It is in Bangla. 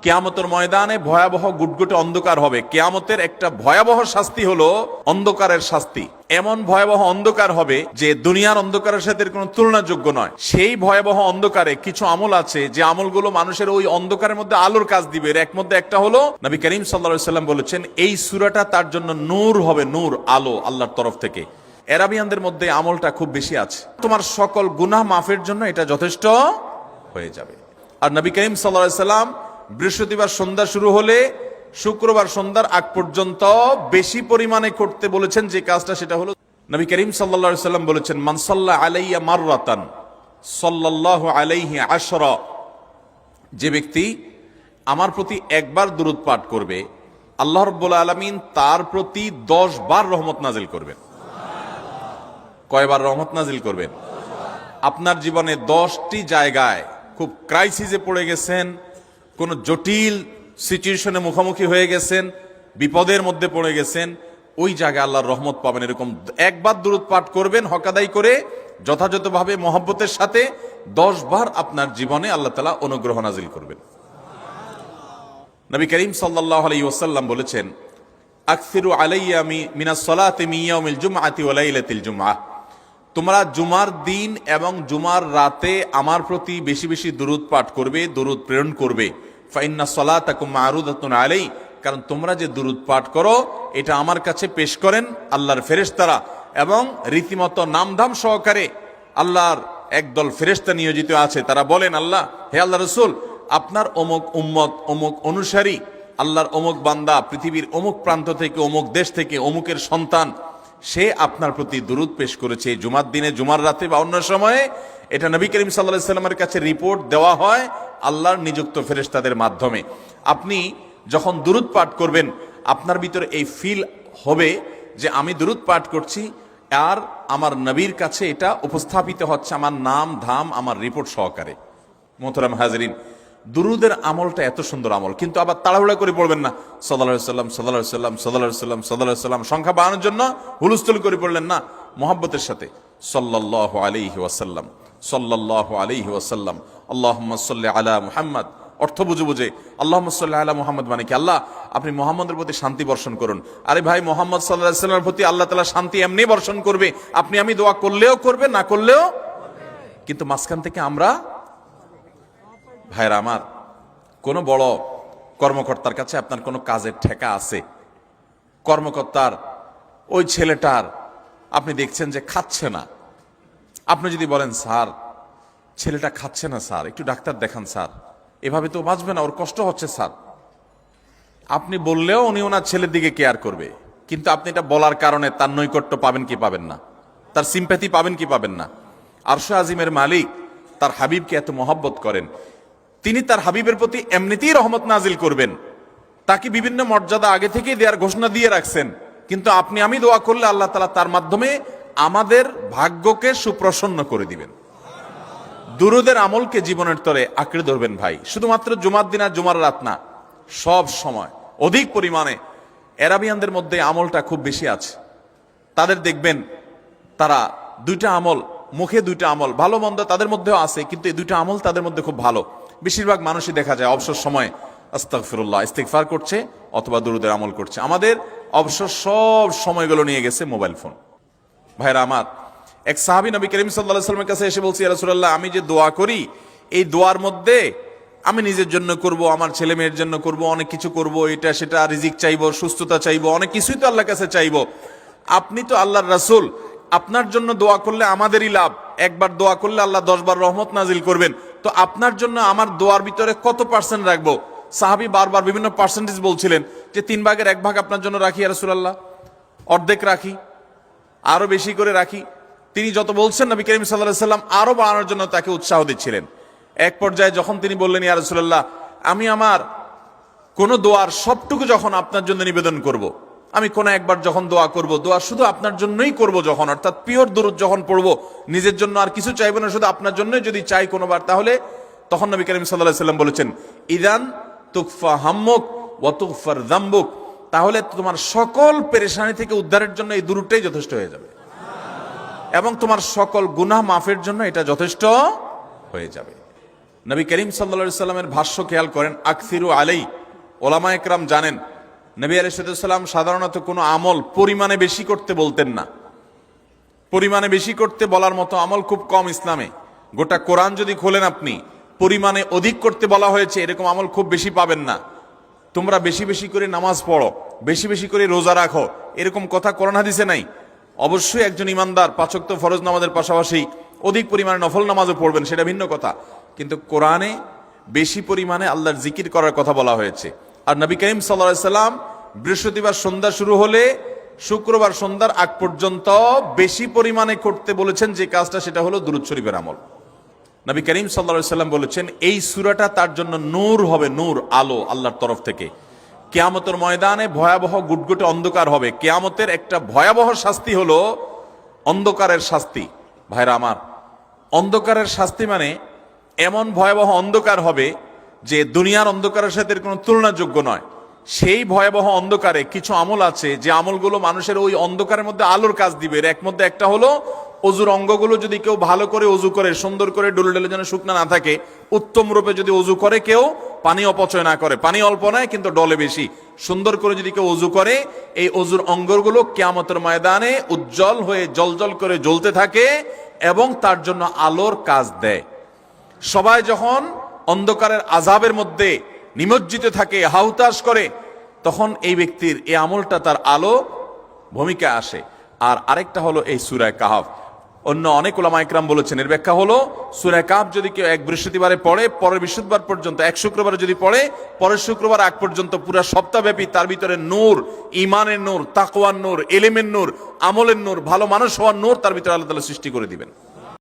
কিয়ামতের ময়দানে ভয়াবহ গুটগুটে অন্ধকার হবে। কিয়ামতের একটা ভয়াবহ শাস্তি হলো অন্ধকারের শাস্তি। এমন ভয়াবহ অন্ধকার হবে যে দুনিয়ার অন্ধকারের সাথে কোনো তুলনাযোগ্য নয়। সেই ভয়াবহ অন্ধকারে কিছু আমল আছে যে আমলগুলো মানুষের ওই অন্ধকারের মধ্যে আলোর কাজ দিবে। এর মধ্যে একটা হলো, নবী করিম সাল্লাল্লাহু আলাইহি ওয়াসাল্লাম বলেছেন, এই সূরাটা তার জন্য নূর হবে, নূর, আলো আল্লাহর তরফ থেকে। এরাবিয়ানদের মধ্যে আমলটা খুব বেশি আছে। তোমার সকল গুনাহ মাফের জন্য এটা যথেষ্ট হয়ে যাবে। আর নবী করিম সাল্লাল্লাহু আলাইহি ওয়াসাল্লাম বৃহস্পতিবার সন্ধ্যা শুরু হলে শুক্রবার সন্ধ্যার আগ পর্যন্ত বেশি পরিমাণে করতে বলেছেন যে কাজটা, সেটা হলো নবী করিম সাল্লাল্লাহু আলাইহি ওয়াসাল্লাম বলেছেন, মান সাল্লা আলাইয়া মাররাতান সাল্লাল্লাহু আলাইহি আশরা, যে ব্যক্তি আমার প্রতি একবার দুরূদ পাঠ করবে, আল্লাহ রাব্বুল আলামিন তার প্রতি 10 বার রহমত নাজিল করবেন। কয়বার রহমত নাজিল করবেন? আপনার জীবনে 10টি জায়গায় খুব ক্রাইসিসে পড়ে গেছেন, কোন জটিল সিচুয়েশনে মুখোমুখি হয়ে গেছেন, বিপদের মধ্যে পড়ে গেছেন, ওই জায়গায় আল্লাহর রহমত পাবেন। এরকম একবার দুরূদ পাঠ করবেন হক আদায় করে, যথাযথভাবে মহব্বতের সাথে 10 বার আপনার জীবনে আল্লাহ তাআলা অনুগ্রহ নাজিল করবেন। নবী করিম সাল্লাল্লাহু আলাইহি ওয়াসাল্লাম বলেছেন, আকসিরু আলাইয়া মিনাস সালাতি মিন ইয়াউমিল জুমআতি ওয়া লাইলাতিল জুমআহ, তোমরা জুমার দিন এবং জুমার রাতে আমার প্রতি বেশি বেশি দুরূদ পাঠ করবে, দুরূদ প্রেরণ করবে। ফাইন্না সালাতাকুম মারুদাতুন আলাই, কারণ তোমরা যে দুরূদ পাঠ করো এটা আমার কাছে পেশ করেন আল্লাহর ফেরেশতারা, এবং রীতিমতো নামধাম সহকারে আল্লাহর একদল ফেরেশতা নিয়োজিত আছে। তারা বলেন, আল্লাহ, হে আল্লাহ রাসূল, আপনার অমুক উম্মত, অমুক অনুসারী, আল্লাহর অমুক বান্দা পৃথিবীর অমুক প্রান্ত থেকে, অমুক দেশ থেকে, অমুকের সন্তান, সে আপনার প্রতি দুরূদ পেশ করেছে জুমার দিনে, জুমার রাতে বা অন্য সময়ে। এটা নবী করিম সাল্লাল্লাহু আলাইহি ওয়াসাল্লামের কাছে রিপোর্ট দেওয়া হয় আল্লাহর নিযুক্ত ফেরেশতাদের মাধ্যমে। আপনি যখন দুরূদ পাঠ করবেন, আপনার ভিতরে এই ফিল হবে যে আমি দুরূদ পাঠ করছি আর আমার নবীর কাছে এটা উপস্থাপিত হচ্ছে আমার নাম ধাম, আমার রিপোর্ট সহকারে। মোহতারাম হাজরিন, দুরুদের আমলটা এত সুন্দর আমল, কিন্তু আবার তাড়াহুড়া করে পড়বেন না, সাল্লাল্লাহু আলাইহি ওয়াসাল্লাম সাল্লাল্লাহু আলাইহি ওয়াসাল্লাম সাল্লাল্লাহু আলাইহি ওয়াসাল্লাম সাল্লাল্লাহু আলাইহি ওয়াসাল্লাম সংখ্যা বাড়ানোর জন্য হুলস্থুল করে পড়লেন না। মুহাব্বতের সাথে সাল্লাল্লাহু আলাইহি ওয়াসাল্লাম সাল্লাল্লাহু আলাইহি ওয়াসাল্লাম, আল্লাহুম্মা সাল্লি আলা মুহাম্মদ, অর্থ বুঝে বুঝে আল্লাহুম্মা সাল্লি আলা মুহাম্মদ মানে কি, আল্লাহ আপনি মুহাম্মদের প্রতি শান্তি বর্ষণ করুন। আরে ভাই, মুহাম্মদ সাল্লাল্লাহু আলাইহি ওয়াসাল্লামের প্রতি আল্লাহ তাআলা শান্তি এমনি বর্ষণ করবে, আপনি আমি দোয়া করলেও করবে, না করলেও। কিন্তু মাঝখান থেকে আমরা, ভাইরা আমার, কোন বড় কর্মকর্তার কাছে আপনার কোনো কাজের ঠেকা আছে, কর্মকর্তার ওই ছেলেটার আপনি দেখছেন যে খাচ্ছে না, আপনি যদি বলেন, স্যার ছেলেটা খাচ্ছে না স্যার, একটু ডাক্তার দেখান স্যার, এভাবে তো বাঁচবে না, ওর কষ্ট হচ্ছে স্যার, আপনি বললেও উনি ওনার ছেলের দিকে কেয়ার করবে। কিন্তু আপনি এটা বলার কারণে তার নৈকট্য পাবেন কি পাবেন না, তার সিম্প্যাথি পাবেন কি পাবেন না। আরশে আজিমের মালিক তার হাবিবকে এত মহব্বত করেন, তিনি তার হাবিবের প্রতি এমনিতেই রহমত নাজিল করবেন, তাকে বিভিন্ন মর্যাদা আগে থেকেই দেওয়ার ঘোষণা দিয়ে রাখছেন। কিন্তু আপনি আমি দোয়া করলে আল্লাহ তাআলা তার মাধ্যমে আমাদের ভাগ্যকে সুপ্রসন্ন করে দিবেন। দুরুদের আমলকে জীবনের তরে আঁকড়ে ধরবেন ভাই, শুধুমাত্র জুমার দিন আর জুমার রাত না, সব সময় অধিক পরিমাণে। এরাবিয়ানদের মধ্যে আমলটা খুব বেশি আছে। তাদের দেখবেন তারা দুইটা আমল, মুখে দুইটা আমল, ভালো মন্দ তাদের মধ্যেও আছে, কিন্তু এই দুইটা আমল তাদের মধ্যে খুব ভালো। বেশিরভাগ মানুষই দেখা যায় অবসর সময় আস্তাগফিরুল্লাহ, ইস্তিগফার করছে অথবা দুরুদের আমল করছে। আমাদের অবসর সব সময়গুলো নিয়ে গেছে মোবাইল ফোন। ভাইরা আমার, এক সাহাবী নবী করিম সাল্লাল্লাহু আলাইহি ওয়াসাল্লামের কাছে এসে বলছে, ইয়া রাসূলুল্লাহ, আমি যে দোয়া করি, এই দোয়ার মধ্যে আমি নিজের জন্য করব, আমার ছেলে মেয়ের জন্য করব, অনেক কিছু করব, এটা সেটা, রিজিক চাইবো, সুস্থতা চাইবো, অনেক কিছুই তো আল্লাহর কাছে চাইবো। আপনি তো আল্লাহর রাসূল, আপনার জন্য দোয়া করলে আমাদেরই লাভ, একবার দোয়া করলে আল্লাহ 10 বার রহমত নাজিল করবেন, তো আপনার জন্য আমার দোয়ার ভিতরে কত পার্সেন্ট রাখবো? সাহাবী বারবার বিভিন্ন পার্সেন্টেজ বলছিলেন যে 3 ভাগের 1 ভাগ আপনার জন্য রাখি ইয়া রাসূলুল্লাহ, অর্ধেক রাখি, আরো বেশি করে রাখি। তিনি যত বলছেন নবী করিম সাল্লাল্লাহু আলাইহি ওয়াসাল্লাম আরো বাড়ানোর জন্য তাকে উৎসাহ দিচ্ছিলেন। এক পর্যায়ে যখন তিনি বললেন, ইয়া রাসূলুল্লাহ, আমি আমার কোন দোয়ার সবটুকু যখন আপনার জন্য নিবেদন করব, আমি কোন একবার যখন দোয়া করব, দোয়া শুধু আপনার জন্যই করব যখন, অর্থাৎ পিওর দুরূদ যখন পড়বো, নিজের জন্য আর কিছু চাইবো না, শুধু আপনার জন্যই যদি চাই কোনোবার, তাহলে তখন নবী করিম সাল্লাল্লাহু আলাইহি ওয়াসাল্লাম বলেছেন, ইদান তুকফা হাম্মুক ওয়া তুগফার যামবুক, তাহলে তোমার সকল পেরেশানি থেকে উদ্ধারের জন্য এই দুরূদটাই যথেষ্ট হয়ে যাবে, এবং তোমার সকল গুনাহ মাফের জন্য এটা যথেষ্ট হয়ে যাবে। নবী করিম সাল্লাল্লাহু আলাইহি সাল্লামের ভাষ্য খেয়াল করেন, আকসিরু আলাই। ওলামা একরাম জানেন নবী আলাইহিস সালাম সাধারণত কোনো আমল পরিমাণে বেশি করতে বলতেন না। পরিমাণে বেশি করতে বলার মতো আমল খুব কম ইসলামে। গোটা কোরআন যদি খোলেন আপনি, পরিমাণে অধিক করতে বলা হয়েছে এরকম আমল খুব বেশি পাবেন না। তোমরা বেশি বেশি করে নামাজ পড়ো, বেশি বেশি করে রোজা রাখো, এরকম কথা কোরআন হাদিসে নাই। অবশ্যই একজন ইমানদার 5 ওয়াক্ত ফরজ নামাজের পাশাপাশি অধিক পরিমাণে নফল নামাজও পড়বেন, সেটা ভিন্ন কথা। কিন্তু কোরআনে বেশি পরিমাণে আল্লাহর জিকির করার কথা বলা হয়েছে। আর নবী করিম সাল্লাল্লাহু আলাইহি সাল্লাম বৃহস্পতিবার সন্ধ্যা শুরু হলে শুক্রবার সন্ধ্যার আগ পর্যন্ত বেশি পরিমাণে করতে বলেছেন যে কাজটা, সেটা হলো দুরূদ শরীফের আমল। নবী করিম সাল্লাল্লাহু আলাইহি সাল্লাম বলেছেন এই সূরাটা তার জন্য নূর হবে, নূর, আলো আল্লাহর তরফ থেকে। কিয়ামতের ময়দানে ভয়াবহ গুটগুটে অন্ধকার হবে। কিয়ামতের একটা ভয়াবহ শাস্তি হলো অন্ধকারের শাস্তি। ভাইরা আমার, অন্ধকারের শাস্তি মানে এমন ভয়াবহ অন্ধকার হবে যে দুনিয়ার অন্ধকারের সাথে কোনো তুলনাযোগ্য নয়। সেই ভয়াবহ অন্ধকারে কিছু আমল আছে যে আমলগুলো মানুষের ওই অন্ধকারের মধ্যে আলোর কাজ দিবে। এর মধ্যে একটা হলো অজুর অঙ্গগুলো যদি কেউ ভালো করে অজু করে, সুন্দর করে ডলে ডলে যেন শুকনা না থাকে, উত্তম রূপে যদি অজু করে, কেউ পানি অপচয় না করে, পানি অল্প নেয় কিন্তু ডলে বেশি, সুন্দর করে যদি কেউ অজু করে, এই অজুর অঙ্গগুলো কিয়ামতের ময়দানে উজ্জ্বল হয়ে জলজল করে জ্বলতে থাকে এবং তার জন্য আলোর কাজ দেয়। সবাই যখন অন্ধকারের আযাবের মধ্যে নিমজ্জিত থাকে, হাহুতাশ করে, তখন এই ব্যক্তির এই আমলটা তার আলো ভূমিকা আসে। আর আরেকটা হলো এই সূরা কাহফ। অন্য অনেক উলামা ইকরাম বলেছেন এর ব্যাখ্যা হলো সূরা কাহফ যদি কেউ এক বৃহস্পতিবারে পড়ে, পরের বৃহস্পতিবার পর্যন্ত, এক শুক্রবারে যদি পড়ে, পরের শুক্রবার আগ পর্যন্ত পুরো সপ্তাহব্যাপী তার ভিতরে নূর, ঈমানের নূর, তাকওয়ার নূর, ইলমের নূর, আমলের নূর, ভালো মানুষ হওয়ার নূর তার ভিতরে আল্লাহ তাআলা সৃষ্টি করে দিবেন।